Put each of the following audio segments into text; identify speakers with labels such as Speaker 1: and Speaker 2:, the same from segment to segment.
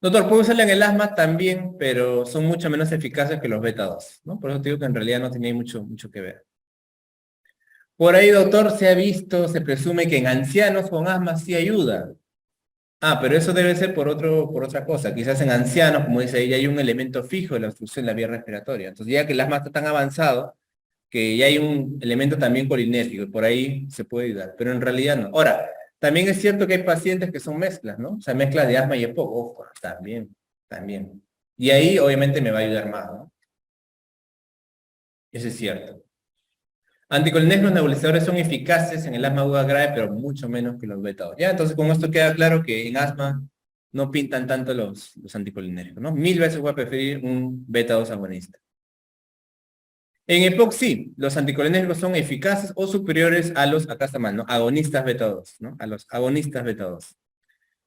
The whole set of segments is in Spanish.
Speaker 1: Doctor, puede usarla en el asma también, pero son mucho menos eficaces que los beta 2, ¿no? Por eso te digo que en realidad no tiene mucho que ver. Por ahí, doctor, se ha visto, se presume que en ancianos con asma sí ayuda. Ah, pero eso debe ser por otra cosa. Quizás en ancianos, como dice ahí, ya hay un elemento fijo de la obstrucción de la vía respiratoria. Entonces, ya que el asma está tan avanzado, que ya hay un elemento también colinérgico, y por ahí se puede ayudar, pero en realidad no. Ahora, también es cierto que hay pacientes que son mezclas, ¿no? O sea, mezclas de asma y EPOC, ojo, también. Y ahí obviamente me va a ayudar más, ¿no? Eso es cierto. Anticolinérgicos nebulizadores son eficaces en el asma aguda grave, pero mucho menos que los beta 2. Ya, entonces con esto queda claro que en asma no pintan tanto los anticolinérgicos, ¿no? Mil veces voy a preferir un beta 2 agonista. En EPOC sí, los anticolinérgicos son eficaces o superiores a los, acá está mal, ¿no? Agonistas beta 2, ¿no? A los agonistas beta 2.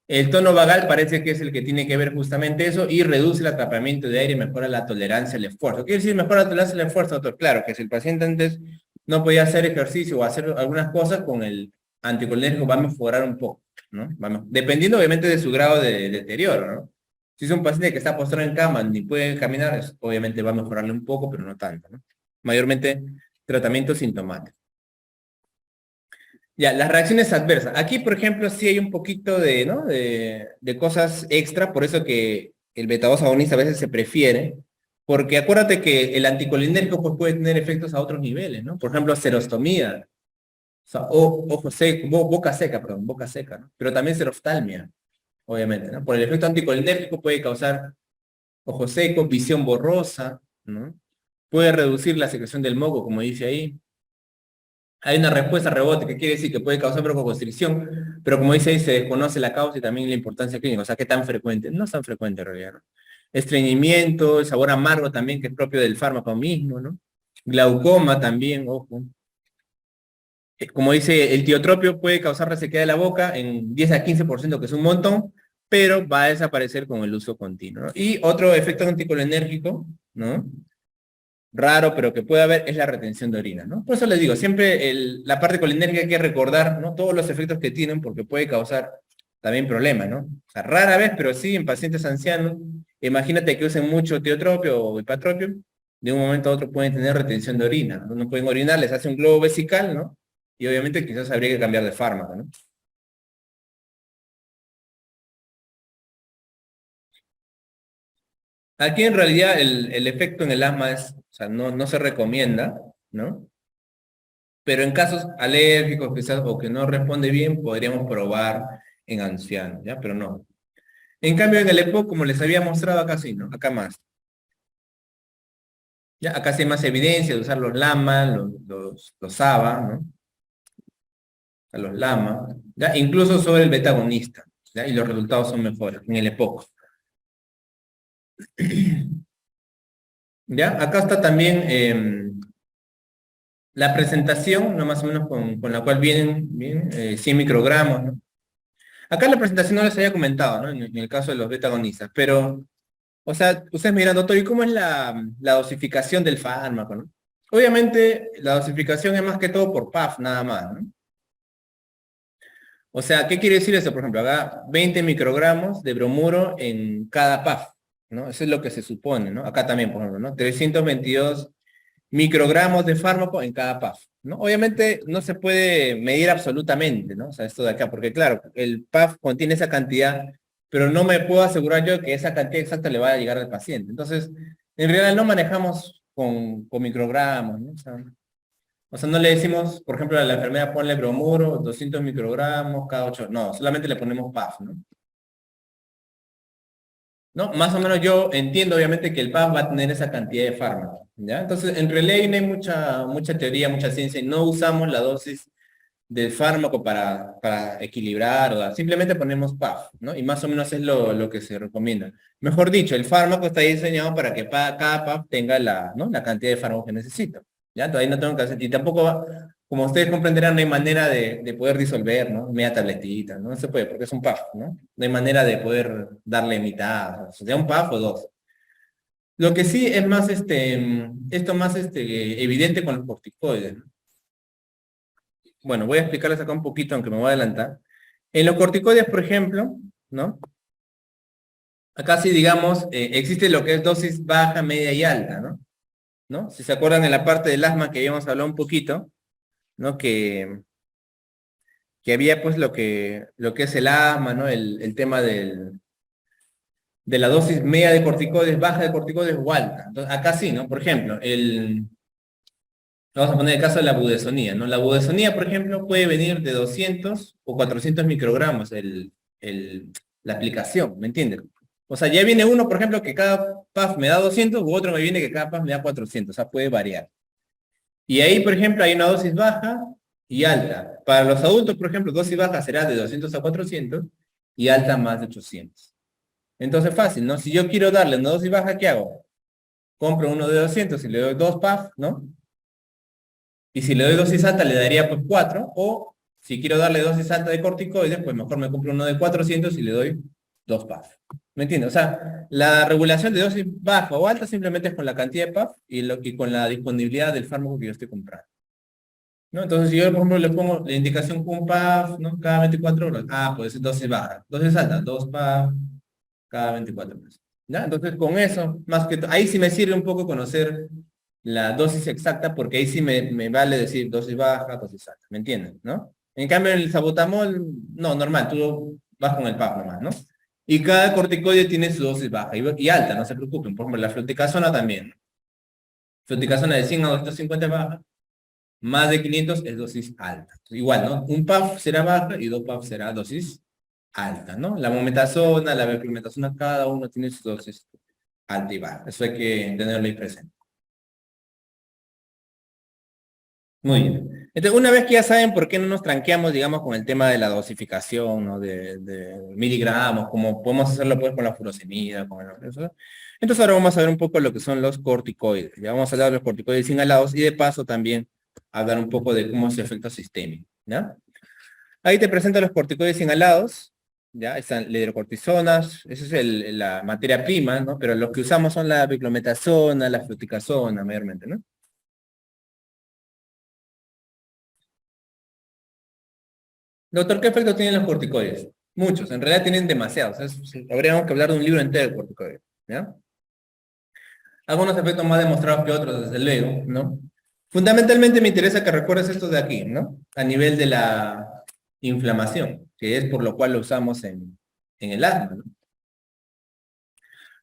Speaker 1: El tono vagal parece que es el que tiene que ver justamente eso y reduce el atrapamiento de aire y mejora la tolerancia al esfuerzo. ¿Qué quiere decir mejora la tolerancia al esfuerzo, doctor? Claro, que si el paciente antes no podía hacer ejercicio o hacer algunas cosas, con el anticolinérgico va a mejorar un poco, ¿no? Dependiendo obviamente de su grado de deterioro, ¿no? Si es un paciente que está postrado en cama ni puede caminar, obviamente va a mejorarle un poco, pero no tanto, ¿no? Mayormente tratamiento sintomático. Ya, las reacciones adversas. Aquí, por ejemplo, sí hay un poquito de, ¿no? de cosas extra, por eso que el beta 2 agonista a veces se prefiere, porque acuérdate que el anticolinérgico pues, puede tener efectos a otros niveles, ¿no? Por ejemplo, serostomía, o sea, ojo seco, boca seca, perdón, boca seca, ¿no? Pero también seroftalmia, obviamente, ¿no? Por el efecto anticolinérgico puede causar ojo seco, visión borrosa, ¿no? Puede reducir la secreción del moco, como dice ahí. Hay una respuesta rebote que quiere decir que puede causar broncoconstricción, pero como dice ahí, se desconoce la causa y también la importancia clínica. O sea, ¿qué tan frecuente? No es tan frecuente en realidad, ¿no? Estreñimiento, el sabor amargo también, que es propio del fármaco mismo, ¿no? Glaucoma también, ojo. Como dice, el tiotropio puede causar resequedad de la boca en 10 a 15%, que es un montón, pero va a desaparecer con el uso continuo, ¿no? Y otro efecto anticolinérgico, ¿no? Raro, pero que puede haber, es la retención de orina, ¿no? Por eso les digo, siempre la parte colinérgica hay que recordar, ¿no? Todos los efectos que tienen, porque puede causar también problemas, ¿no? O sea, rara vez, pero sí en pacientes ancianos, imagínate que usen mucho tiotropio o hipatropio, de un momento a otro pueden tener retención de orina, ¿no? No pueden orinar, les hace un globo vesical, ¿no? Y obviamente quizás habría que cambiar de fármaco, ¿no? Aquí en realidad el efecto en el asma es, o sea, no se recomienda, ¿no? Pero en casos alérgicos quizás o que no responde bien, podríamos probar en ancianos, ¿ya? Pero no. En cambio, en el EPOC, como les había mostrado acá sí, ¿no? Acá más. ¿Ya? Acá sí hay más evidencia de usar los LAMA, los ABA, ¿no? A los LAMA, ¿ya? Incluso sobre el betagonista, ¿ya? Y los resultados son mejores en el EPOC. ¿Ya? Acá está también la presentación, ¿no? Más o menos con la cual vienen 100 microgramos, ¿no? Acá la presentación no les había comentado, ¿no? En el caso de los betagonistas, pero o sea, ustedes me dirán, doctor, ¿y cómo es la dosificación del fármaco, no? Obviamente, la dosificación es más que todo por PAF, nada más, ¿no? O sea, ¿qué quiere decir eso? Por ejemplo, acá 20 microgramos de bromuro en cada PAF, ¿no? Eso es lo que se supone, ¿no? Acá también, por ejemplo, ¿no? 322 microgramos de fármaco en cada PAF, ¿no? Obviamente no se puede medir absolutamente, ¿no? O sea, esto de acá, porque claro, el PAF contiene esa cantidad, pero no me puedo asegurar yo que esa cantidad exacta le vaya a llegar al paciente. Entonces, en realidad no manejamos con microgramos, ¿no? O sea, no le decimos, por ejemplo, a la enfermera ponle bromuro, 200 microgramos cada 8, no, solamente le ponemos PAF, ¿no? ¿No? Más o menos yo entiendo obviamente que el PAF va a tener esa cantidad de fármaco, ¿ya? Entonces, en realidad no hay mucha teoría, mucha ciencia, y no usamos la dosis del fármaco para equilibrar, simplemente ponemos PAF, ¿no? Y más o menos es lo que se recomienda. Mejor dicho, el fármaco está diseñado para que cada PAF tenga ¿no? la cantidad de fármaco que necesita, ¿ya? Todavía no tengo que hacer, y tampoco como ustedes comprenderán, no hay manera de poder disolver, ¿no? Media tabletita, ¿no? No se puede, porque es un PAF, ¿no? No hay manera de poder darle mitad, o sea, un PAF o dos. Lo que sí es más, esto más, evidente con los corticoides, ¿no? Bueno, voy a explicarles acá un poquito, aunque me voy a adelantar. En los corticoides, por ejemplo, ¿no? Acá sí, digamos, existe lo que es dosis baja, media y alta, ¿no? ¿No? Si se acuerdan en la parte del asma que habíamos hablado un poquito, ¿no? Que había pues lo que es el asma, ¿no? El tema de la dosis media de corticoides, baja de corticoides o alta. Entonces, acá sí, ¿no? Por ejemplo, vamos a poner el caso de la budesonía, ¿no? La budesonía, por ejemplo, puede venir de 200 o 400 microgramos la aplicación, ¿me entiendes? O sea, ya viene uno, por ejemplo, que cada puff me da 200 u otro me viene que cada puff me da 400, o sea, puede variar. Y ahí, por ejemplo, hay una dosis baja y alta. Para los adultos, por ejemplo, dosis baja será de 200 a 400 y alta más de 800. Entonces, fácil, ¿no? Si yo quiero darle una dosis baja, ¿qué hago? Compro uno de 200 y le doy dos puffs, ¿no? Y si le doy dosis alta, le daría pues 4. O si quiero darle dosis alta de corticoides, pues mejor me compro uno de 400 y le doy dos puffs. ¿Me entiendes? O sea, la regulación de dosis baja o alta simplemente es con la cantidad de puffs y con la disponibilidad del fármaco que yo estoy comprando. ¿No? Entonces, si yo, por ejemplo, le pongo la indicación con un puff, ¿no? Cada 24 horas. Ah, pues dosis baja. Dosis alta, dos puffs cada 24 horas. ¿Ya? Entonces, con eso, más que ahí sí me sirve un poco conocer la dosis exacta, porque ahí sí me vale decir dosis baja, dosis alta. ¿Me entienden? ¿No? En cambio, el sabutamol, no, normal, tú vas con el puff nomás, ¿no? Y cada corticoide tiene su dosis baja y alta, no se preocupen. Por ejemplo, la fluticasona también. Fluticasona de 100 a 250 baja, más de 500 es dosis alta. Igual, ¿no? Un puff será baja y dos puffs será dosis alta, ¿no? La mometasona, la beclometasona, cada uno tiene su dosis alta y baja. Eso hay que tenerlo ahí presente. Muy bien. Entonces, una vez que ya saben por qué no nos tranqueamos, digamos, con el tema de la dosificación, ¿no? De miligramos, como podemos hacerlo pues con la furosemida, con eso. Entonces ahora vamos a ver un poco lo que son los corticoides. Ya vamos a hablar de los corticoides inhalados y de paso también hablar un poco de cómo es su efecto sistémico, ¿ya? Ahí te presento los corticoides inhalados, ya, están la hidrocortisonas, esa es la materia prima, ¿no? Pero los que usamos son la beclometasona, la fluticasona, mayormente, ¿no? Doctor, ¿qué efecto tienen los corticoides? Muchos, en realidad tienen demasiados. Habríamos que hablar de un libro entero de corticoides, ¿ya? Algunos efectos más demostrados que otros, desde luego, ¿no? Fundamentalmente me interesa que recuerdes esto de aquí, ¿no? A nivel de la inflamación, que es por lo cual lo usamos en el asma, ¿no?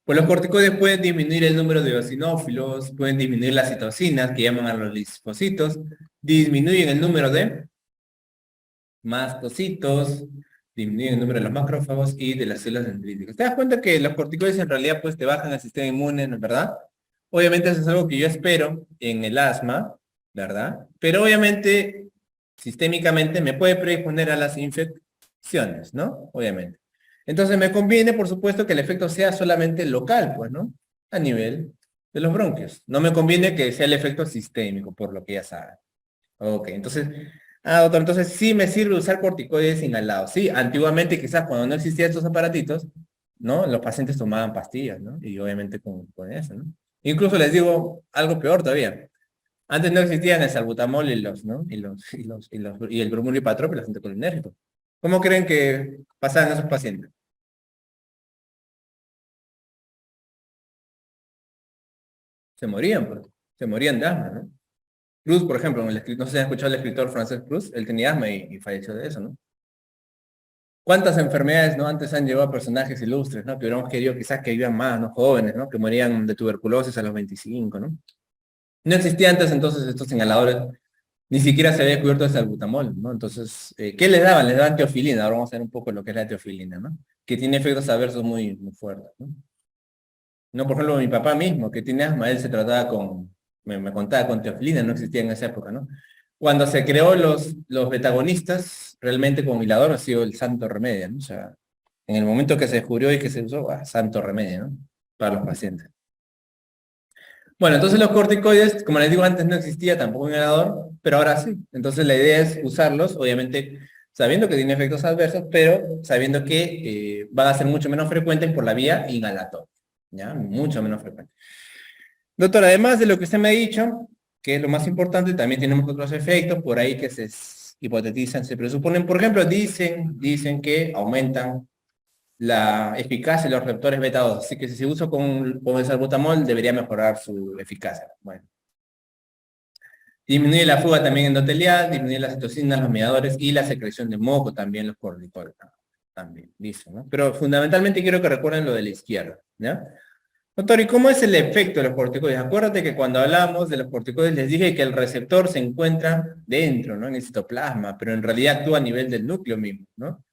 Speaker 1: Pues los corticoides pueden disminuir el número de eosinófilos, pueden disminuir las citocinas, que llaman a los linfocitos, disminuyen el número de mastocitos, disminuyen el número de los macrófagos y de las células dendríticas. ¿Te das cuenta que los corticoides en realidad pues te bajan el sistema inmune, ¿no es verdad? Obviamente eso es algo que yo espero en el asma, ¿verdad? Pero obviamente, sistémicamente me puede predisponer a las infecciones, ¿no? Obviamente. Entonces me conviene, por supuesto, que el efecto sea solamente local, pues, ¿no? A nivel de los bronquios. No me conviene que sea el efecto sistémico, por lo que ya saben. Ok, entonces, doctor, entonces sí me sirve usar corticoides inhalados. Sí, antiguamente quizás cuando no existían estos aparatitos, ¿no? Los pacientes tomaban pastillas, ¿no? Y obviamente con eso, ¿no? Incluso les digo algo peor todavía. Antes no existían el salbutamol y los, ¿no? Y el bromuro y patrón, los anticolinérgicos. ¿Cómo creen que pasaban esos pacientes? Se morían, pues. Se morían de asma, ¿no? Proust, por ejemplo, no sé si han escuchado al escritor francés Proust, él tenía asma y falleció de eso, ¿no? ¿Cuántas enfermedades, no? Antes han llevado a personajes ilustres, ¿no? Que hubiéramos querido quizás que vivan más, ¿no? Jóvenes, ¿no? Que morían de tuberculosis a los 25, ¿no? No existía antes entonces estos inhaladores, ni siquiera se había descubierto el salbutamol, ¿no? Entonces, ¿qué les daban? Les daban teofilina. Ahora vamos a ver un poco lo que es la teofilina, ¿no? Que tiene efectos adversos muy, muy fuertes, ¿no? No, por ejemplo, mi papá mismo, que tiene asma, él se trataba me contaba con teofilina, no existía en esa época, ¿no? Cuando se creó los betagonistas, realmente con hilador ha sido el santo remedio, ¿no? O sea, en el momento que se descubrió y que se usó, santo remedio, ¿no? Para los pacientes. Bueno, entonces los corticoides, como les digo antes, no existía tampoco un inhalador, pero ahora sí. Entonces la idea es usarlos, obviamente, sabiendo que tiene efectos adversos, pero sabiendo que van a ser mucho menos frecuentes por la vía inhalatoria, ¿ya? Mucho menos frecuentes. Doctor, además de lo que usted me ha dicho, que es lo más importante, también tenemos otros efectos por ahí hipotetizan, se presuponen, por ejemplo, dicen que aumentan la eficacia de los receptores beta 2. Así que si se usa con el salbutamol, debería mejorar su eficacia. Bueno. Disminuye la fuga también endotelial, disminuye las citocinas, los mediadores y la secreción de moco también, los corticoides. También, listo, ¿no? Pero fundamentalmente quiero que recuerden lo de la izquierda, ¿ya? Doctor, ¿y cómo es el efecto de los corticoides? Acuérdate que cuando hablamos de los corticoides les dije que el receptor se encuentra dentro, ¿no? En el citoplasma, pero en realidad actúa a nivel del núcleo mismo, ¿no?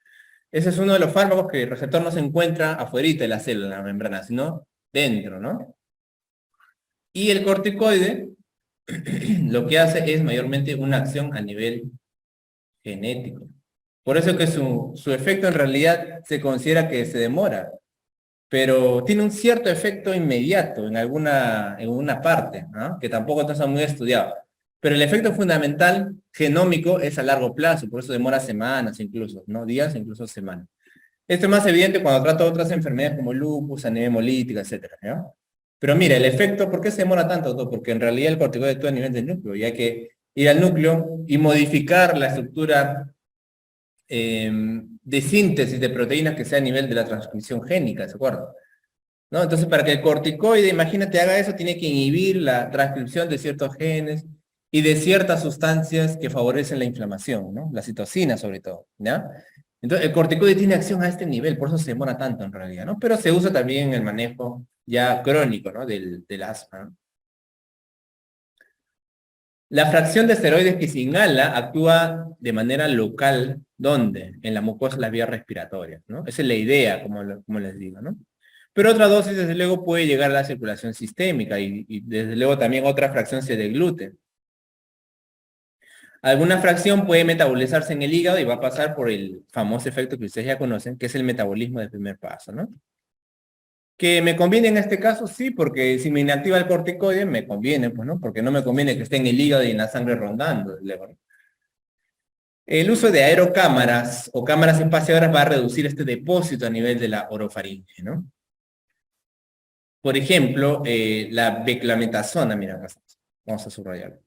Speaker 1: Ese es uno de los fármacos que el receptor no se encuentra afuera de la célula, la membrana, sino dentro, ¿no? Y el corticoide lo que hace es mayormente una acción a nivel genético. Por eso que su efecto en realidad se considera que se demora, pero tiene un cierto efecto inmediato en una parte, ¿no? Que tampoco está muy estudiado. Pero el efecto fundamental genómico es a largo plazo, por eso demora semanas incluso, ¿no? Días, incluso semanas. Esto es más evidente cuando trata otras enfermedades como lupus, anemia hemolítica, etcétera, ¿no? Pero mira, el efecto, ¿por qué se demora tanto, doctor? Porque en realidad el corticoide actúa a nivel del núcleo, y hay que ir al núcleo y modificar la estructura de síntesis de proteínas que sea a nivel de la transcripción génica, ¿de acuerdo? ¿No? Entonces, para que el corticoide, imagínate, haga eso, tiene que inhibir la transcripción de ciertos genes y de ciertas sustancias que favorecen la inflamación, ¿no? La citocina, sobre todo, ¿ya? Entonces, el corticoide tiene acción a este nivel, por eso se demora tanto en realidad, ¿no? Pero se usa también en el manejo ya crónico, ¿no? Del asma, ¿no? La fracción de esteroides que se inhala actúa de manera local, ¿dónde? En la mucosa de las vías respiratorias, ¿no? Esa es la idea, como les digo, ¿no? Pero otra dosis, desde luego, puede llegar a la circulación sistémica y desde luego también otra fracción se deglute. Alguna fracción puede metabolizarse en el hígado y va a pasar por el famoso efecto que ustedes ya conocen, que es el metabolismo del primer paso, ¿no? ¿Que me conviene en este caso? Sí, porque si me inactiva el corticoide, me conviene, pues, ¿no? Porque no me conviene que esté en el hígado y en la sangre rondando, desde luego, ¿no? El uso de aerocámaras o cámaras espaciadoras va a reducir este depósito a nivel de la orofaringe, ¿no? Por ejemplo, la beclametasona, mira, acá estamos. Vamos a subrayarlo.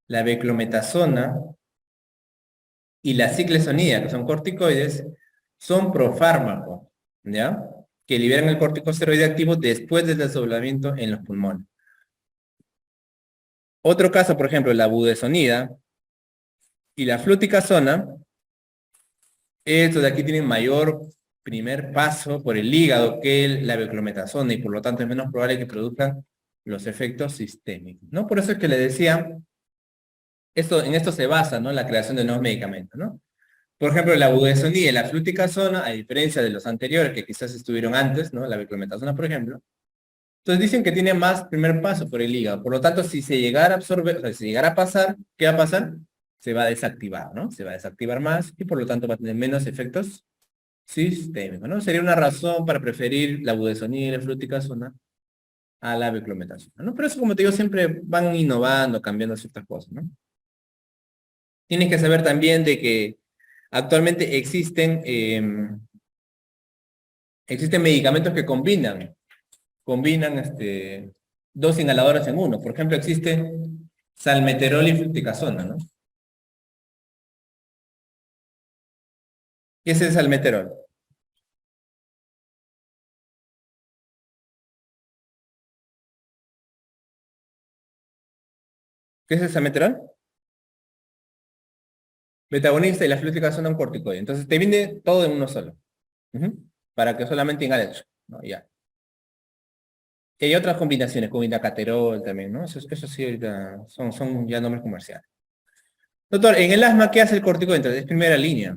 Speaker 1: La beclometasona y la ciclesonida, que son corticoides, son profármacos, ¿ya? Que liberan el corticosteroide activo después del desdoblamiento en los pulmones. Otro caso, por ejemplo, la budesonida y la fluticasona, estos de aquí tienen mayor primer paso por el hígado que la beclometasona y por lo tanto es menos probable que produzcan los efectos sistémicos, ¿no? Por eso es que le decía, en esto se basa, ¿no? La creación de nuevos medicamentos, ¿no? Por ejemplo, la budesonida y la fluticasona, a diferencia de los anteriores que quizás estuvieron antes, ¿no? La beclometasona, por ejemplo. Entonces dicen que tiene más primer paso por el hígado. Por lo tanto, si se llegara a absorber, o sea, si llegara a pasar, ¿qué va a pasar? Se va a desactivar, ¿no? Se va a desactivar más y por lo tanto va a tener menos efectos sistémicos, ¿no? Sería una razón para preferir la budesonida y la fluticasona a la beclometasona, ¿no? Pero eso, como te digo, siempre van innovando, cambiando ciertas cosas, ¿no? Tienes que saber también de que actualmente existen medicamentos que combinan dos inhaladoras en uno. Por ejemplo, existe salmeterol y fluticasona, ¿no? ¿Qué es el salmeterol? ¿Qué es el salmeterol? Betagonista y la fluticasona un corticoide. Entonces te viene todo en uno solo. Ujú. Para que solamente inhales, ¿no? Ya. Y hay otras combinaciones, como indacaterol también, ¿no? Eso sí, ahorita son ya nombres comerciales. Doctor, en el asma, ¿qué hace el corticoide? Entonces, es primera línea.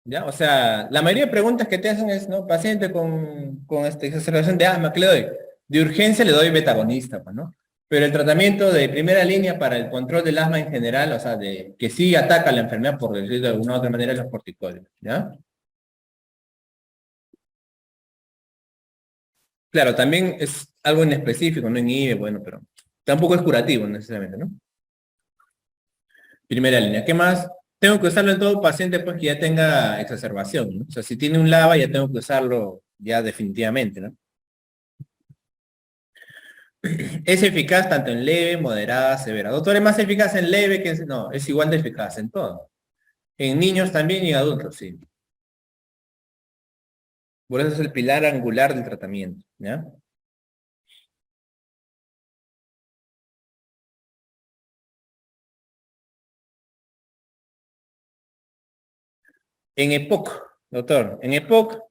Speaker 1: ¿Ya? O sea, la mayoría de preguntas que te hacen es, ¿no? Paciente con exacerbación de asma, ¿qué le doy? De urgencia le doy betagonista, pues, ¿no? Pero el tratamiento de primera línea para el control del asma en general, o sea, de que sí ataca la enfermedad, por decirlo de alguna u otra manera, es los corticoides, ¿ya? Claro, también es algo inespecífico, no inhibe, bueno, pero tampoco es curativo necesariamente, ¿no? Primera línea. ¿Qué más? Tengo que usarlo en todo paciente pues que ya tenga exacerbación, ¿no? O sea, si tiene un LAVA ya tengo que usarlo ya definitivamente, ¿no? Es eficaz tanto en leve, moderada, severa. Doctor, ¿es más eficaz en leve que en... No, es igual de eficaz en todo. En niños también y en adultos, sí. Por eso es el pilar angular del tratamiento, ¿ya? En EPOC, doctor, en EPOC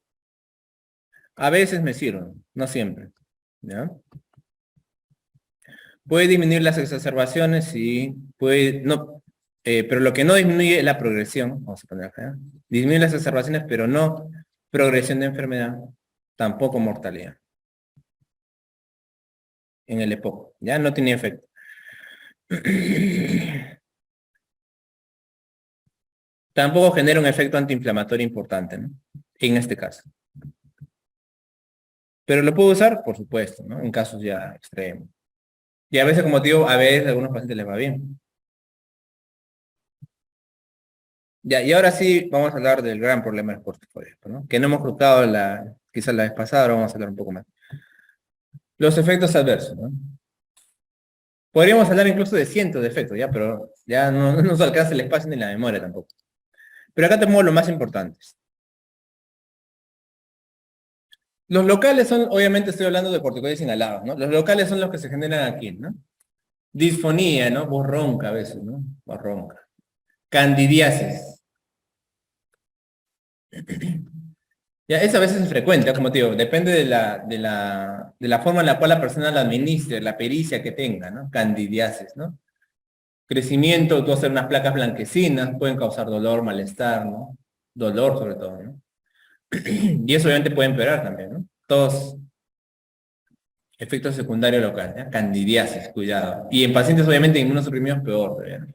Speaker 1: a veces me sirven, no siempre, ¿ya? Puede disminuir las exacerbaciones, sí, puede, no, pero lo que no disminuye es la progresión, vamos a poner acá, disminuye las exacerbaciones, pero no progresión de enfermedad, tampoco mortalidad, en el EPOC, ¿ya? No tiene efecto. Tampoco genera un efecto antiinflamatorio importante, ¿no? En este caso. Pero lo puedo usar, por supuesto, ¿no? En casos ya extremos. Y a veces, como te digo, a veces a algunos pacientes les va bien. Ya, y ahora sí vamos a hablar del gran problema del corticoides, ¿no? Que no hemos tocado quizás la vez pasada, ahora vamos a hablar un poco más. Los efectos adversos, ¿no? Podríamos hablar incluso de cientos de efectos, ya, pero ya no nos alcanza el espacio ni la memoria tampoco. Pero acá tenemos los más importantes. Los locales son, obviamente estoy hablando de corticoides inhalados, ¿no? Los locales son los que se generan aquí, ¿no? Disfonía, ¿no? Voz ronca a veces, ¿no? Voz ronca. Candidiasis. Ya, eso a veces es frecuente, como te digo, depende de la forma en la cual la persona la administre, la pericia que tenga, ¿no? Candidiasis, ¿no? Crecimiento, tú hacer unas placas blanquecinas, pueden causar dolor, malestar, ¿no? Dolor sobre todo, ¿no? Y eso obviamente puede empeorar también, ¿no? Todos efectos secundarios locales, ¿ya? Candidiasis, cuidado. Y en pacientes obviamente inmunosuprimidos peor, todavía, ¿no?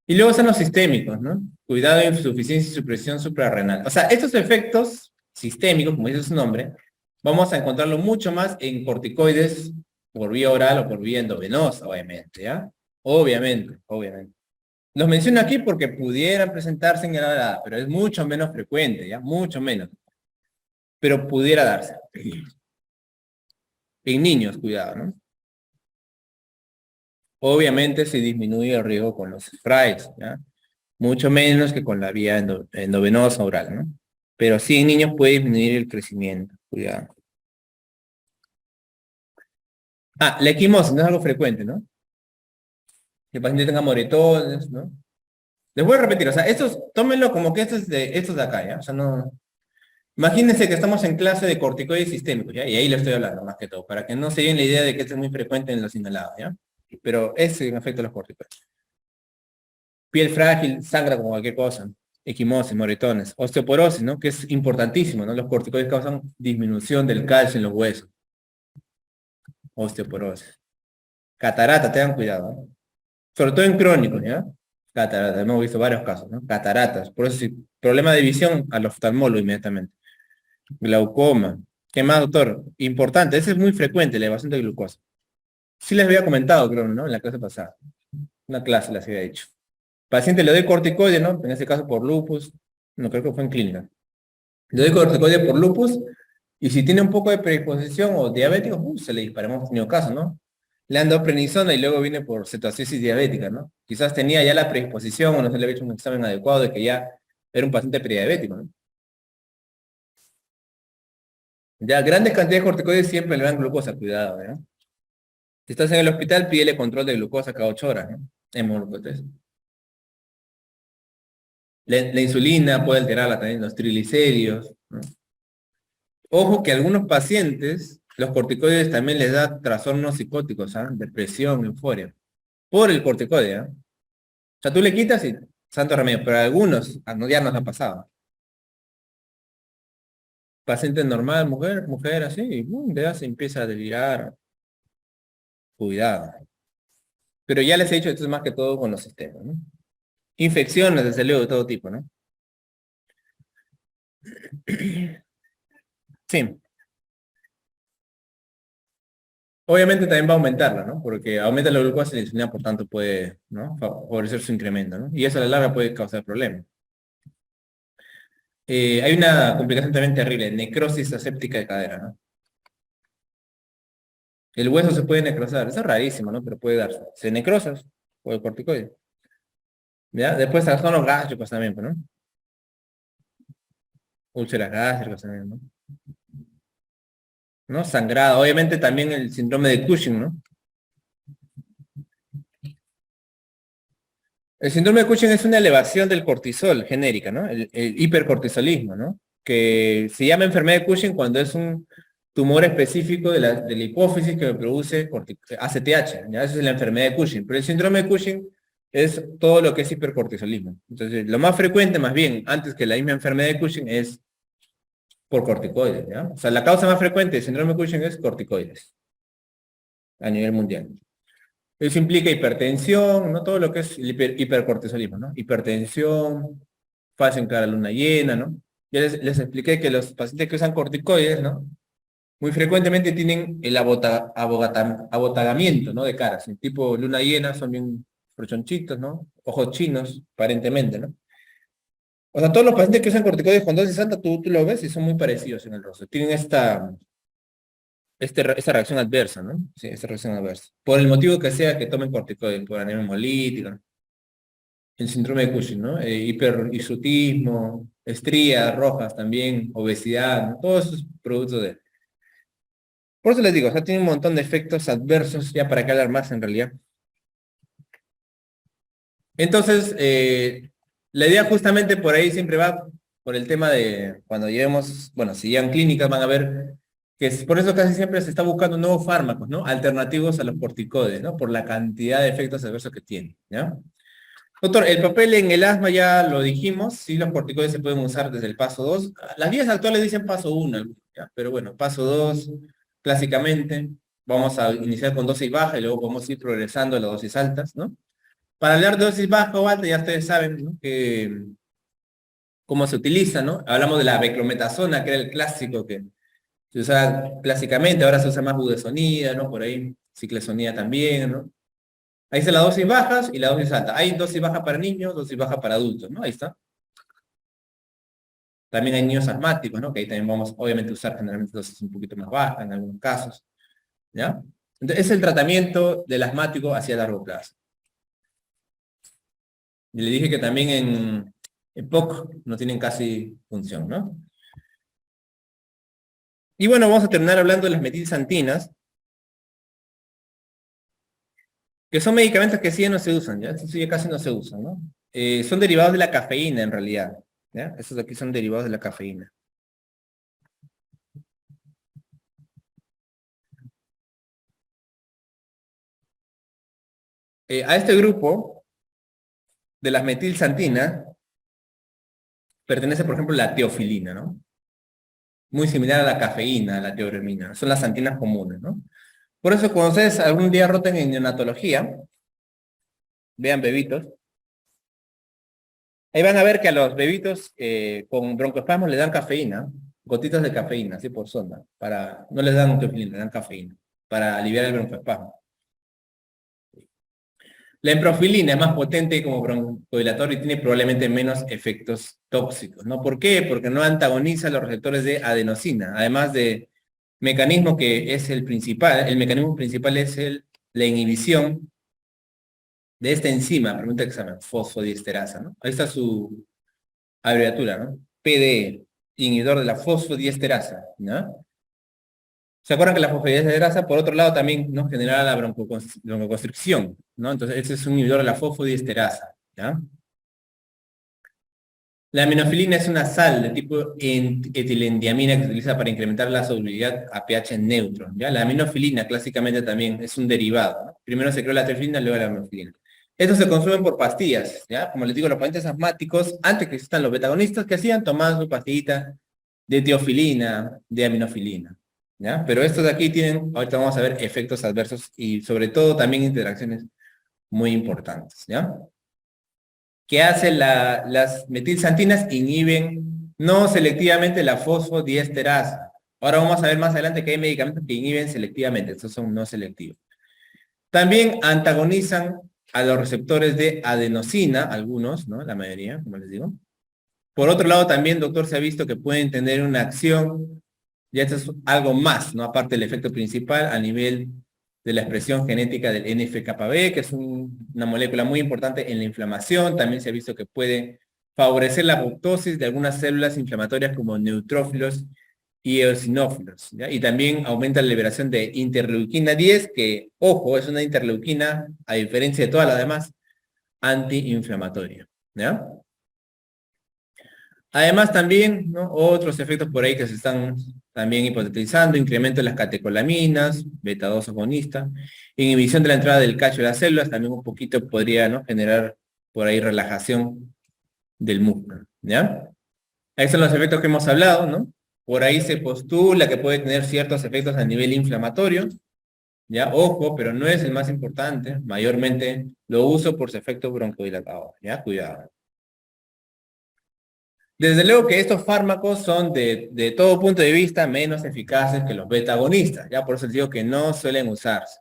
Speaker 1: Y luego están los sistémicos, ¿no? Cuidado, insuficiencia y supresión suprarrenal. O sea, estos efectos sistémicos, como dice su nombre, vamos a encontrarlo mucho más en corticoides por vía oral o por vía endovenosa, obviamente, ¿ya? Obviamente. Los menciono aquí porque pudieran presentarse en la edad, pero es mucho menos frecuente, ¿ya? Mucho menos. Pero pudiera darse. En niños, cuidado, ¿no? Obviamente se disminuye el riesgo con los sprays, ¿ya? Mucho menos que con la vía endovenosa oral, ¿no? Pero sí en niños puede disminuir el crecimiento, cuidado. Ah, la equimosis no es algo frecuente, ¿no? Que el paciente tenga moretones, ¿no? Les voy a repetir, o sea, estos, tómenlo como que estos de acá, ¿ya? O sea, no... Imagínense que estamos en clase de corticoides sistémicos, ¿ya? Y ahí le estoy hablando más que todo, para que no se den la idea de que esto es muy frecuente en los inhalados, ¿ya? Pero es en efecto los corticoides. Piel frágil, sangra como cualquier cosa. Equimosis, moretones. Osteoporosis, ¿no? Que es importantísimo, ¿no? Los corticoides causan disminución del calcio en los huesos. Osteoporosis. Catarata, tengan cuidado, ¿no? Sobre todo en crónicos, ¿ya? Catarata, hemos visto varios casos, ¿no? Cataratas. Por eso, si problema de visión, al oftalmólogo inmediatamente. Glaucoma. ¿Qué más, doctor? Importante, ese es muy frecuente, la elevación de glucosa. Sí les había comentado, creo, ¿no? En la clase pasada. Una clase les había dicho. Paciente le doy corticoide, ¿no? En este caso por lupus. No creo que fue en clínica. Le doy corticoide por lupus y si tiene un poco de predisposición o diabético, se le dispara. Hemos tenido caso, ¿no? Le han dado prednisona y luego viene por cetoacidosis diabética, ¿no? Quizás tenía ya la predisposición o no se le había hecho un examen adecuado de que ya era un paciente prediabético, ¿no? Ya grandes cantidades de corticoides siempre le dan glucosa, cuidado, ¿no? Si estás en el hospital, pídele control de glucosa cada 8 horas, ¿no? Hemoglucosa. La insulina puede alterarla también, los triglicéridos, ¿no? Ojo que a algunos pacientes, los corticoides también les da trastornos psicóticos, ¿ah? Depresión, euforia, por el corticoide, ¿ah? O sea, tú le quitas y santo remedio, pero a algunos ya nos ha pasado. Paciente normal, mujer así, y ya se empieza a delirar, cuidado. Pero ya les he dicho, esto es más que todo con los sistemas, ¿no? Infecciones, desde luego, de todo tipo, ¿no? Sí, obviamente también va a aumentarla, ¿no? Porque aumenta la glucosa y la insulina, por tanto, puede, ¿no? Favorecer su incremento, ¿no? Y eso a la larga puede causar problemas. Hay una complicación también terrible, necrosis aséptica de cadera, ¿no? El hueso se puede necrosar, eso es rarísimo, ¿no? Pero puede darse. Se necrosa por el corticoide. ¿Ya? Después son los gástricos también, pues, ¿no? Úlceras gástricas también, ¿no? ¿No? Sangrado. Obviamente también el síndrome de Cushing, ¿no? El síndrome de Cushing es una elevación del cortisol genérica, ¿no? El hipercortisolismo, ¿no? Que se llama enfermedad de Cushing cuando es un tumor específico de la hipófisis que produce ACTH, ¿ya? Esa es la enfermedad de Cushing. Pero el síndrome de Cushing es todo lo que es hipercortisolismo. Entonces, lo más frecuente, más bien, antes que la misma enfermedad de Cushing, es por corticoides, ¿ya? O sea, la causa más frecuente del síndrome de Cushing es corticoides a nivel mundial. Eso implica hipertensión, ¿no? Todo lo que es el hipercortisolismo, ¿no? Hipertensión, fase en cara luna llena, ¿no? Ya les expliqué que los pacientes que usan corticoides, ¿no? Muy frecuentemente tienen el abotagamiento, ¿no? De caras. En tipo luna llena son bien rechonchitos, ¿no? Ojos chinos, aparentemente, ¿no? O sea, todos los pacientes que usan corticoides con dosis alta, tú lo ves y son muy parecidos en el rostro. Tienen esta reacción adversa, ¿no? Sí, esta reacción adversa. Por el motivo que sea que tomen corticoides, por anemia hemolítica, el síndrome de Cushing, ¿no? Hiperhirsutismo, estrías rojas también, obesidad, ¿no? Todos esos productos de... Por eso les digo, o sea, tiene un montón de efectos adversos, ya para qué hablar más en realidad. Entonces, la idea justamente por ahí siempre va por el tema de cuando llevemos, bueno, si llegan clínicas van a ver que es por eso casi siempre se está buscando nuevos fármacos, ¿no? Alternativos a los corticoides, ¿no? Por la cantidad de efectos adversos que tienen, ¿ya? Doctor, el papel en el asma ya lo dijimos, sí, los corticoides se pueden usar desde el paso 2. Las guías actuales dicen paso 1, ¿ya? Pero bueno, paso 2, clásicamente, vamos a iniciar con dosis baja y luego podemos ir progresando a las dosis altas, ¿no? Para hablar de dosis baja o alta, ya ustedes saben, ¿no? Cómo se utiliza, ¿no? Hablamos de la beclometasona, que era el clásico que se usaba clásicamente, ahora se usa más budesonida, ¿no? Por ahí, ciclesonida también, ¿no? Ahí está las dosis bajas y la dosis alta. Hay dosis baja para niños, dosis baja para adultos, ¿no? Ahí está. También hay niños asmáticos, ¿no? Que ahí también vamos, obviamente, a usar generalmente dosis un poquito más bajas en algunos casos, ¿ya? Entonces, es el tratamiento del asmático hacia largo plazo. Y le dije que también en POC no tienen casi función, ¿no? Y bueno, vamos a terminar hablando de las metilxantinas, que son medicamentos que sí ya no se usan, ¿ya? Estos sí ya casi no se usan, ¿no? Son derivados de la cafeína en realidad, ¿ya? Estos de aquí son derivados de la cafeína. A este grupo de las metilxantinas pertenece, por ejemplo, la teofilina, ¿no? Muy similar a la cafeína, a la teobromina. Son las xantinas comunes, ¿no? Por eso, cuando ustedes algún día roten en neonatología, vean bebitos, ahí van a ver que a los bebitos con broncoespasmos le dan cafeína, gotitas de cafeína, así por sonda, no les dan teofilina, le dan cafeína, para aliviar el broncoespasmo. La emprofilina es más potente como broncodilatador y tiene probablemente menos efectos tóxicos, ¿no? ¿Por qué? Porque no antagoniza los receptores de adenosina, además de mecanismo que es el principal, el mecanismo principal es la inhibición de esta enzima, pregunta examen, fosfodiesterasa, ¿no? Ahí está su abreviatura, ¿no? PDE, inhibidor de la fosfodiesterasa, ¿no? ¿Se acuerdan que la fosfodiesterasa, por otro lado, también nos generaba la broncoconstricción, ¿no? Entonces, ese es un inhibidor de la fosfodiesterasa, ¿ya? La aminofilina es una sal de tipo etilendiamina que se utiliza para incrementar la solubilidad a pH neutro, ¿ya? La aminofilina, clásicamente, también es un derivado, ¿no? Primero se creó la teofilina, luego la aminofilina. Estos se consumen por pastillas, ¿ya? Como les digo, los pacientes asmáticos, antes que existan los betagonistas, que hacían? Tomaban su pastillita de teofilina, de aminofilina, ¿ya? Pero estos de aquí tienen, ahorita vamos a ver efectos adversos y sobre todo también interacciones muy importantes, ¿ya? ¿Qué hacen las metilxantinas? Inhiben no selectivamente la fosfodiesterasa. Ahora vamos a ver más adelante que hay medicamentos que inhiben selectivamente, estos son no selectivos. También antagonizan a los receptores de adenosina, algunos, ¿no? La mayoría, como les digo. Por otro lado, también, doctor, se ha visto que pueden tener una acción, y esto es algo más, ¿no? Aparte del efecto principal, a nivel de la expresión genética del NF-κB, que es una molécula muy importante en la inflamación. También se ha visto que puede favorecer la apoptosis de algunas células inflamatorias como neutrófilos y eosinófilos, ¿ya? Y también aumenta la liberación de interleuquina 10, que, ojo, es una interleuquina, a diferencia de todas las demás, antiinflamatoria, ¿ya? Además también, ¿no?, otros efectos por ahí que se están también hipotetizando: incremento de las catecolaminas, beta 2 agonista, inhibición de la entrada del calcio a las células, también un poquito podría, ¿no?, generar por ahí relajación del músculo, ¿ya? Ahí son los efectos que hemos hablado, ¿no? Por ahí se postula que puede tener ciertos efectos a nivel inflamatorio, ¿ya? Ojo, pero no es el más importante, mayormente lo uso por su efecto broncodilatador, ¿ya? Cuidado. Desde luego que estos fármacos son de todo punto de vista menos eficaces que los beta-agonistas, ¿ya? Por eso les digo que no suelen usarse.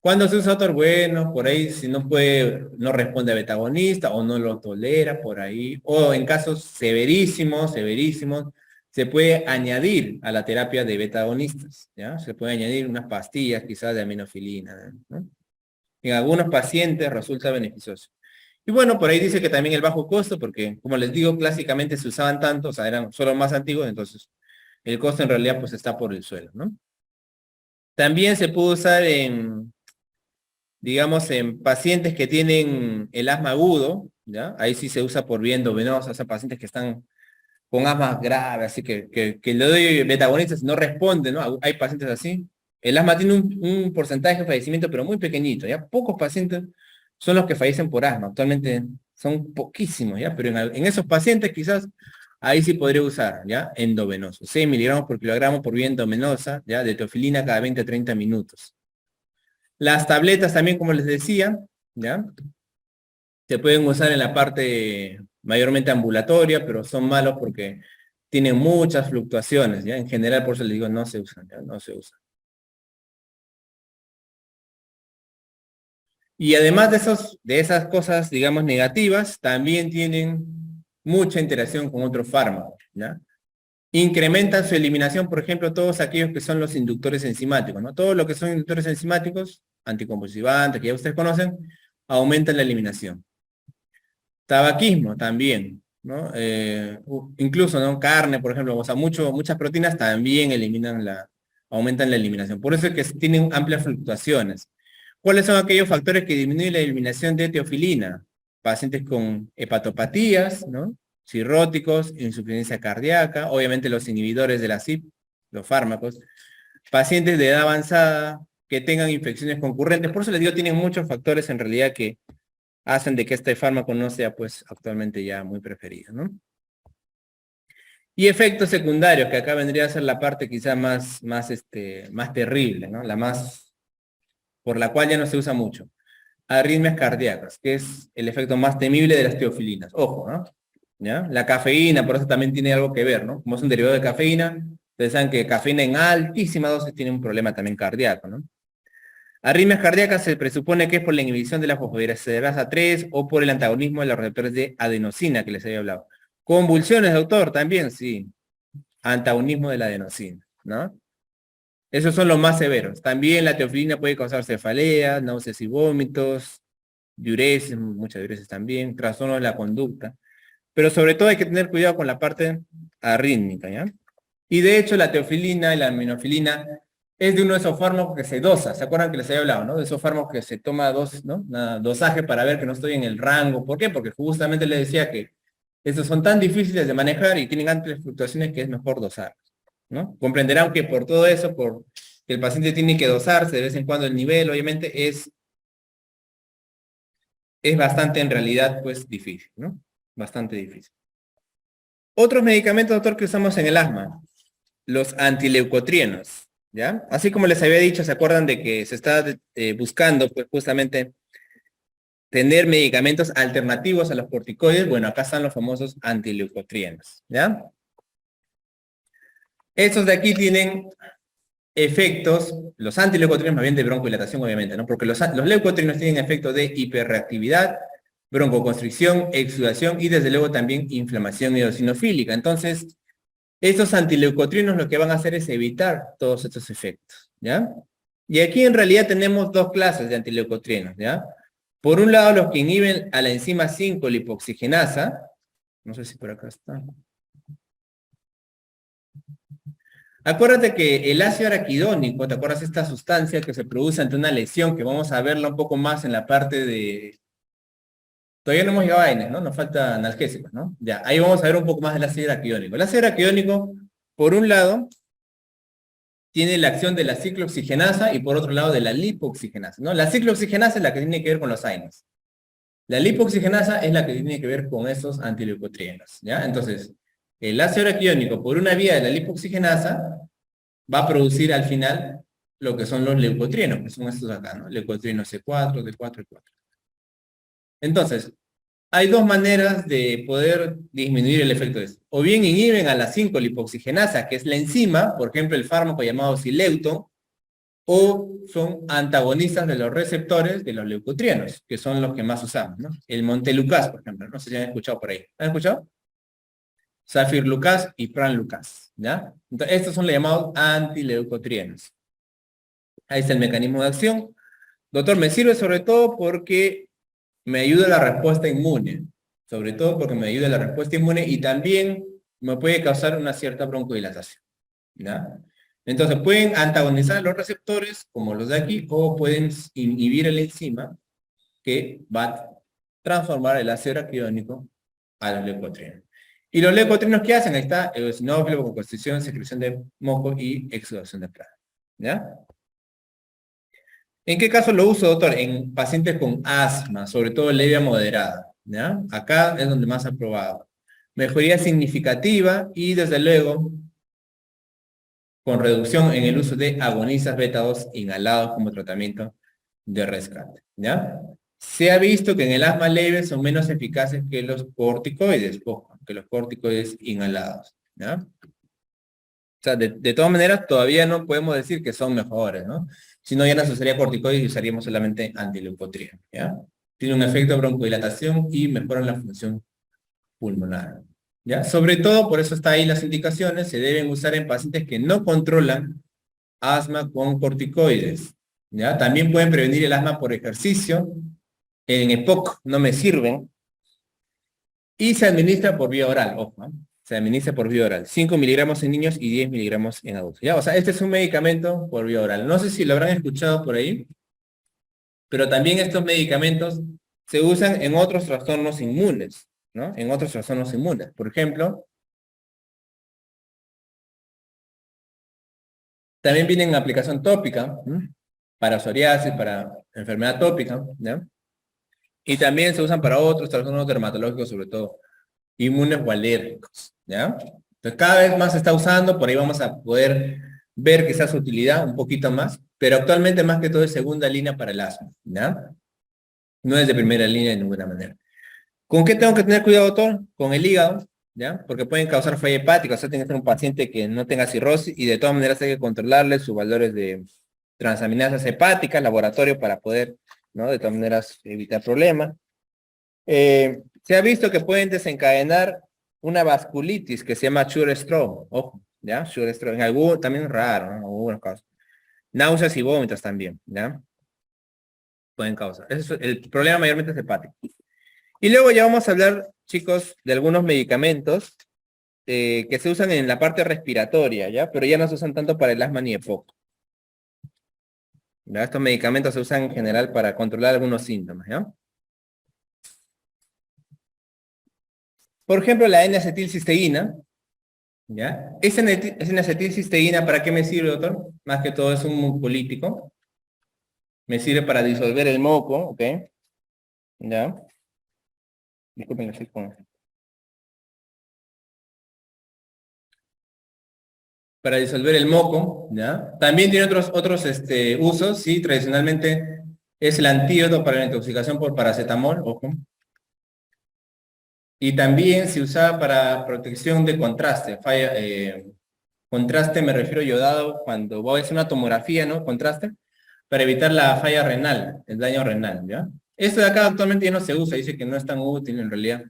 Speaker 1: Cuando se usa otro, bueno, por ahí si no puede, no responde a beta-agonista o no lo tolera, por ahí, o en casos severísimos, severísimos, se puede añadir a la terapia de beta-agonistas, ¿ya? Se puede añadir unas pastillas quizás de aminofilina, ¿no? En algunos pacientes resulta beneficioso. Y bueno, por ahí dice que también el bajo costo, porque como les digo, clásicamente se usaban tanto, o sea, eran solo más antiguos, entonces el costo en realidad pues está por el suelo, ¿no? También se puede usar en, digamos, en pacientes que tienen el asma agudo, ¿ya? Ahí sí se usa por vía endovenosa, o sea, pacientes que están con asma grave, así que le doy betagonistas, no responde, ¿no? Hay pacientes así. El asma tiene un porcentaje de fallecimiento, pero muy pequeñito, ¿ya? Pocos pacientes son los que fallecen por asma. Actualmente son poquísimos, ¿ya? Pero en esos pacientes quizás ahí sí podría usar, ¿ya? Endovenoso. 6 miligramos por kilogramo por vía endovenosa, ¿ya? De teofilina cada 20 a 30 minutos. Las tabletas también, como les decía, ¿ya? Se pueden usar en la parte mayormente ambulatoria, pero son malos porque tienen muchas fluctuaciones, ¿ya? En general, por eso les digo, no se usan, ¿ya? No se usan. Y además de esas cosas, digamos, negativas, también tienen mucha interacción con otros fármacos, ¿ya? Incrementan su eliminación, por ejemplo, todos aquellos que son los inductores enzimáticos, ¿no? Todo lo que son inductores enzimáticos, anticonvulsivantes, que ya ustedes conocen, aumentan la eliminación. Tabaquismo también, ¿no? Incluso, ¿no?, carne, por ejemplo, o sea, muchas proteínas también aumentan la eliminación. Por eso es que tienen amplias fluctuaciones. ¿Cuáles son aquellos factores que disminuyen la eliminación de teofilina? Pacientes con hepatopatías, ¿no?, cirróticos, insuficiencia cardíaca, obviamente los inhibidores de la CYP, los fármacos, pacientes de edad avanzada que tengan infecciones concurrentes. Por eso les digo, tienen muchos factores en realidad que hacen de que este fármaco no sea pues actualmente ya muy preferido, ¿no? Y efectos secundarios, que acá vendría a ser la parte quizá más terrible, ¿no? Por la cual ya no se usa mucho. Arritmias cardíacas, que es el efecto más temible de las teofilinas. Ojo, ¿no? ¿Ya? La cafeína, por eso también tiene algo que ver, ¿no? Como es un derivado de cafeína, ustedes saben que cafeína en altísima dosis tiene un problema también cardíaco, ¿no? Arritmias cardíacas se presupone que es por la inhibición de la fosfodiesterasa 3 o por el antagonismo de los receptores de adenosina que les había hablado. Convulsiones, doctor, también, sí. Antagonismo de la adenosina, ¿no? Esos son los más severos. También la teofilina puede causar cefaleas, náuseas y vómitos, diuresis, muchas diuresis también, trastornos de la conducta. Pero sobre todo hay que tener cuidado con la parte arrítmica, ¿ya? Y de hecho la teofilina y la aminofilina es de uno de esos fármacos que se dosa. ¿Se acuerdan que les había hablado, no? De esos fármacos que se toma ¿no? Dosaje para ver que no estoy en el rango. ¿Por qué? Porque justamente les decía que estos son tan difíciles de manejar y tienen amplias fluctuaciones que es mejor dosar, ¿no? Comprenderán que por todo eso, por que el paciente tiene que dosarse de vez en cuando el nivel, obviamente es bastante en realidad pues difícil, ¿no? Bastante difícil. Otros medicamentos, doctor, que usamos en el asma, los antileucotrienos, ¿ya? Así como les había dicho, ¿se acuerdan de que se está buscando pues justamente tener medicamentos alternativos a los corticoides? Bueno, acá están los famosos antileucotrienos, ¿ya? Estos de aquí tienen efectos, los antileucotrienos más bien de broncodilatación, obviamente, ¿no? Porque los leucotrienos tienen efectos de hiperreactividad, broncoconstricción, exudación y desde luego también inflamación eosinofílica. Entonces, estos antileucotrienos lo que van a hacer es evitar todos estos efectos, ¿ya? Y aquí en realidad tenemos dos clases de antileucotrienos, ¿ya? Por un lado, los que inhiben a la enzima 5-lipoxigenasa, no sé si por acá está. Acuérdate que el ácido araquidónico, ¿te acuerdas esta sustancia que se produce ante una lesión, que vamos a verla un poco más en la parte de... Todavía no hemos llegado a AINES, ¿no? Nos falta analgésicos, ¿no? Ya, ahí vamos a ver un poco más del ácido araquidónico. El ácido araquidónico, por un lado, tiene la acción de la ciclooxigenasa y por otro lado de la lipoxigenasa, ¿no? La ciclooxigenasa es la que tiene que ver con los AINES. La lipoxigenasa es la que tiene que ver con esos antileucotrienos, ¿ya? Entonces, el ácido araquidónico por una vía de la lipoxigenasa va a producir al final lo que son los leucotrienos, que son estos acá, ¿no? Leucotrieno C4, D4 y 4. Entonces, hay dos maneras de poder disminuir el efecto de esto. O bien inhiben a la 5-lipoxigenasa, que es la enzima, por ejemplo, el fármaco llamado Xileuto, o son antagonistas de los receptores de los leucotrienos, que son los que más usamos, ¿no? El Montelukast, por ejemplo, no sé si han escuchado por ahí. ¿Han escuchado? Zafirlukast y Pranlukast, ¿ya? Entonces, estos son los llamados antileucotrienos. Ahí está el mecanismo de acción. Doctor, me sirve sobre todo porque me ayuda a la respuesta inmune. Sobre todo porque me ayuda a la respuesta inmune y también me puede causar una cierta broncodilatación, ¿ya? Entonces, pueden antagonizar los receptores, como los de aquí, o pueden inhibir la enzima que va a transformar el ácido araquidónico a los leucotrienos. ¿Y los leucotrienos qué hacen? Ahí está, eosinófilo, composición, secreción de moco y exudación de plasma, ¿ya? ¿En qué caso lo uso, doctor? En pacientes con asma, sobre todo leve a moderada, ¿ya? Acá es donde más ha probado. Mejoría significativa y, desde luego, con reducción en el uso de agonistas beta-2 inhalados como tratamiento de rescate, ¿ya? Se ha visto que en el asma leve son menos eficaces que los corticoides, ojo, que los corticoides inhalados, ¿ya? O sea, de todas maneras, todavía no podemos decir que son mejores, ¿no? Si no, ya no se usaría corticoides y usaríamos solamente antileucotrieno, ¿ya? Tiene un efecto de broncodilatación y mejora la función pulmonar, ¿ya? Sobre todo, por eso está ahí las indicaciones, se deben usar en pacientes que no controlan asma con corticoides, ¿ya? También pueden prevenir el asma por ejercicio, en EPOC no me sirven, y se administra por vía oral, ojo, ¿eh? Se administra por vía oral, 5 miligramos en niños y 10 miligramos en adultos, ¿ya? O sea, este es un medicamento por vía oral. No sé si lo habrán escuchado por ahí, pero también estos medicamentos se usan en otros trastornos inmunes, ¿no? En otros trastornos inmunes. Por ejemplo, también vienen en aplicación tópica, ¿m? Para psoriasis, para enfermedad tópica, ¿ya? Y también se usan para otros trastornos dermatológicos, sobre todo inmunes o alérgicos, ¿ya? Entonces cada vez más se está usando, por ahí vamos a poder ver quizás su utilidad un poquito más, pero actualmente más que todo es segunda línea para el asma, ¿ya? No es de primera línea de ninguna manera. ¿Con qué tengo que tener cuidado, doctor? Con el hígado, ¿ya? Porque pueden causar falla hepática, o sea, tiene que ser un paciente que no tenga cirrosis y de todas maneras hay que controlarle sus valores de transaminasas hepáticas, laboratorio para poder, ¿no? De todas maneras evitar problemas. Se ha visto que pueden desencadenar una vasculitis que se llama Shure-Stroh, ojo, ¿ya? Shure-Stroh, en algún, también raro, ¿no? En algunos casos. Náuseas y vómitos también, ¿ya? Pueden causar. El problema mayormente es hepático. Y luego ya vamos a hablar, chicos, de algunos medicamentos que se usan en la parte respiratoria, ¿ya? Pero ya no se usan tanto para el asma ni EPOC. ¿Ya? Estos medicamentos se usan en general para controlar algunos síntomas, ¿ya? Por ejemplo, la N-acetilcisteína, ¿ya? Esa N-acetilcisteína, ¿para qué me sirve, doctor? Más que todo es un mucolítico. Me sirve para disolver el moco, ¿ok? ¿Ya? Disculpen, estoy con... Para disolver el moco, ¿ya? También tiene otros usos, sí, tradicionalmente es el antídoto para la intoxicación por paracetamol, ojo. Y también se usa para protección de contraste, contraste me refiero yodado cuando voy a hacer una tomografía, ¿no? Contraste, para evitar la falla renal, el daño renal, ¿ya? Esto de acá actualmente ya no se usa, dice que no es tan útil en realidad.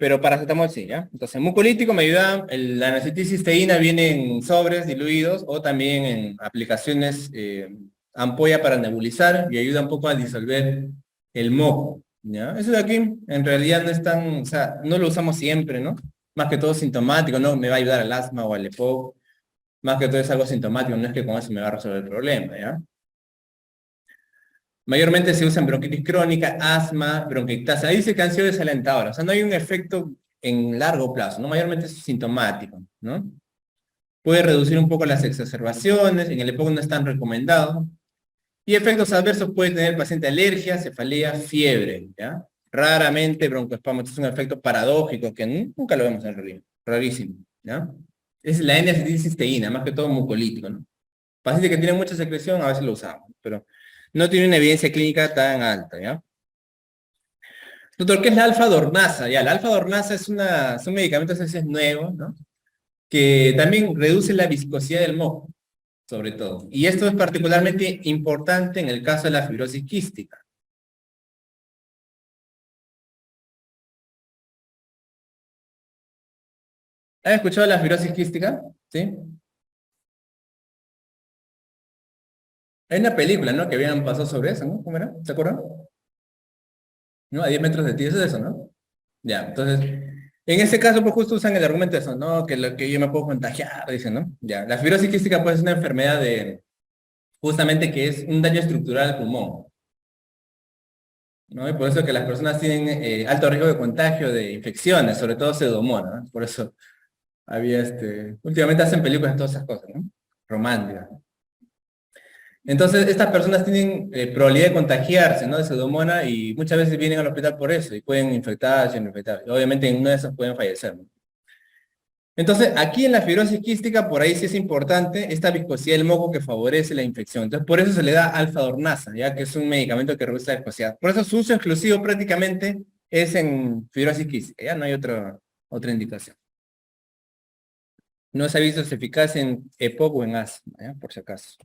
Speaker 1: pero paracetamol sí, ¿ya? Entonces, mucolítico me ayuda, la N-acetilcisteína viene en sobres diluidos o también en aplicaciones ampolla para nebulizar y ayuda un poco a disolver el moco, ¿ya? Eso de aquí en realidad no es tan, o sea, no lo usamos siempre, ¿no? Más que todo sintomático, no me va a ayudar al asma o al EPOC, más que todo es algo sintomático, no es que con eso me va a resolver el problema, ¿ya? Mayormente se usa en bronquitis crónica, asma, bronquiectasis. Ahí dice que han sido desalentadoras. O sea, no hay un efecto en largo plazo, ¿no? Mayormente es sintomático, ¿no? Puede reducir un poco las exacerbaciones, en el EPOC no es tan recomendado. Y efectos adversos puede tener el paciente alergia, cefalea, fiebre, ¿ya? Raramente broncoespasmo, es un efecto paradójico que nunca lo vemos en realidad. Rarísimo, ¿ya? Es la N-acetilcisteína, más que todo mucolítico, ¿no? Pacientes que tienen mucha secreción, a veces lo usamos, pero no tiene una evidencia clínica tan alta, ¿ya? Doctor, ¿qué es la alfa-dornasa? Ya, la alfa-dornasa es un medicamento, ese es nuevo, ¿no? Que también reduce la viscosidad del moco, sobre todo. Y esto es particularmente importante en el caso de la fibrosis quística. ¿Has escuchado de la fibrosis quística? ¿Sí? Hay una película, ¿no? Que habían pasado sobre eso, ¿no? ¿Cómo era? ¿Se acuerdan? ¿No? A 10 metros de ti, eso es eso, ¿no? Ya, entonces, en ese caso, pues justo usan el argumento de eso, ¿no? Que, lo, que yo me puedo contagiar, dicen, ¿no? Ya, la fibrosis quística pues es una enfermedad de, justamente que es un daño estructural al pulmón, ¿no? Y por eso que las personas tienen alto riesgo de contagio de infecciones, sobre todo pseudomonas, ¿no? Por eso había últimamente hacen películas de todas esas cosas, ¿no? Románticas. Entonces, estas personas tienen probabilidad de contagiarse, ¿no? De pseudomonas y muchas veces vienen al hospital por eso y pueden infectarse, infectarse. Obviamente en una de esas pueden fallecer, ¿no? Entonces, aquí en la fibrosis quística, por ahí sí es importante esta viscosidad del moco que favorece la infección. Entonces, por eso se le da alfa-dornasa, ya que es un medicamento que reduce la viscosidad. Por eso su uso exclusivo prácticamente es en fibrosis quística, ya no hay otra indicación. No se ha visto su eficacia en EPOC o en asma, ¿ya? Por si acaso.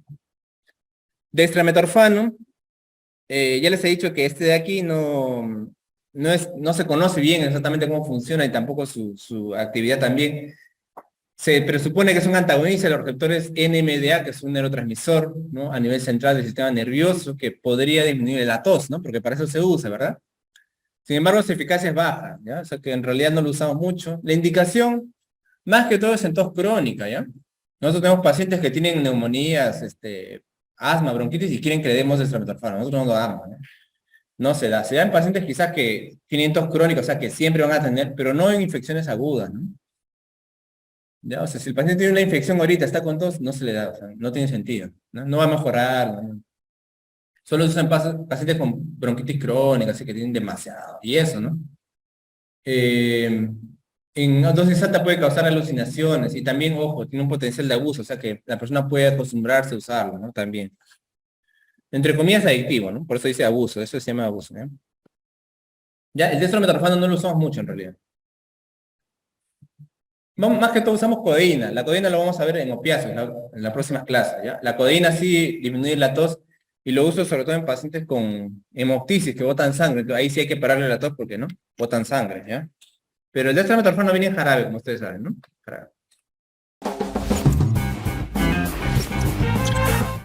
Speaker 1: Dextrametorfano, ya les he dicho que este de aquí no se conoce bien exactamente cómo funciona y tampoco su actividad también. Se presupone que es un antagonista de los receptores NMDA, que es un neurotransmisor, ¿no? A nivel central del sistema nervioso, que podría disminuir la tos, ¿no? Porque para eso se usa, ¿verdad? Sin embargo, su eficacia es baja, ¿ya? O sea que en realidad no lo usamos mucho. La indicación, más que todo, es en tos crónica, ¿ya? Nosotros tenemos pacientes que tienen neumonías, asma, bronquitis y quieren que le demos dextromethorfano. Nosotros no lo damos, ¿no? No se da. Se da en pacientes quizás que tienen tos crónica, o sea que siempre van a tener, pero no en infecciones agudas, ¿no? Ya, o sea, si el paciente tiene una infección ahorita, está con tos, no se le da, o sea, no tiene sentido, ¿no? No va a mejorar, ¿no? Solo se usan pacientes con bronquitis crónica, así que tienen demasiado, y eso, ¿no? Eh, en dosis alta puede causar alucinaciones, y también, ojo, tiene un potencial de abuso, o sea que la persona puede acostumbrarse a usarlo, ¿no? También. Entre comillas, adictivo, ¿no? Por eso dice abuso, eso se llama abuso, ¿no? Ya, el dextromethorfano no lo usamos mucho en realidad. Más que todo usamos codeína. La codeína lo vamos a ver en opiáceos en la próxima clase, ¿ya? La codeína sí disminuye la tos y lo uso sobre todo en pacientes con hemoptisis que botan sangre. Entonces, ahí sí hay que pararle la tos porque, ¿no? Botan sangre, ¿ya? Pero el dextromethorfano viene en jarabe, como ustedes saben, ¿no? Jarabe.